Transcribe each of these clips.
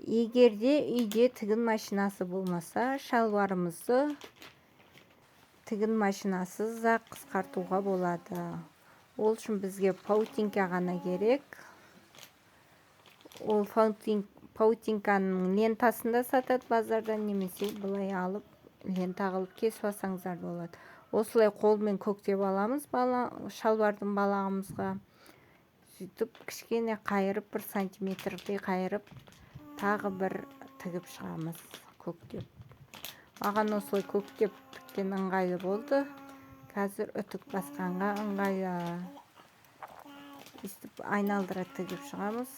Егерде үйде тігін машинасы болмаса, шалбарымызды тігін машинасыз ақ қысқартуға болады. Ол үшін бізге паутинка ғана керек. Ол паутинканың лентасында сатады базардан, немесе былай алып лента қылып кесіп алсаңыздар болады. Осылай қолмен көктеп аламыз шалбардың балағымызға. Сөйтіп кішкене қайырып, 1 сантиметрдей қайырып, тағы бір тігіп шығамыз көктеп. Маған осылай көктеп тіккен ыңғайлы болды. Қазір үтік басқанға ыңғайлы. Өстіп айналдыра тігіп шығамыз.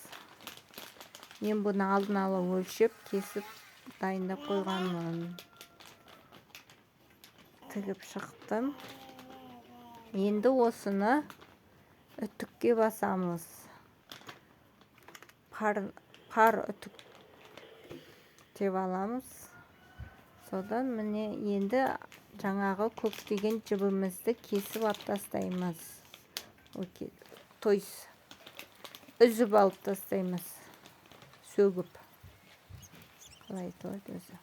Мен бұны алдын ала өлшеп, кесіп, дайындап қойғанмын. Тігіп шықтым. Енді осыны үтікке басамыз. Пар үтік деп аламыз. Содан міне енді жаңағы көктеген жібімізді кесіп алып тастаймыз. Үзіп алып тастаймыз. Сөгіп. Қалай айтылады өзі.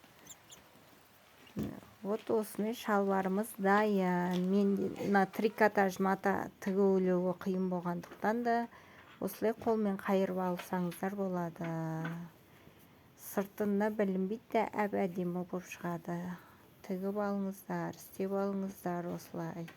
Вот осыны шалбарымыз дайын. Мен трикотаж мата тігілуі қиын болғандықтан да осылай қолмен қайырып алсаңыздар болады. Сыртында білінбейді, әп-әдемі болып шығады. Тігіп алыңыздар, істеп алыңыздар осылай.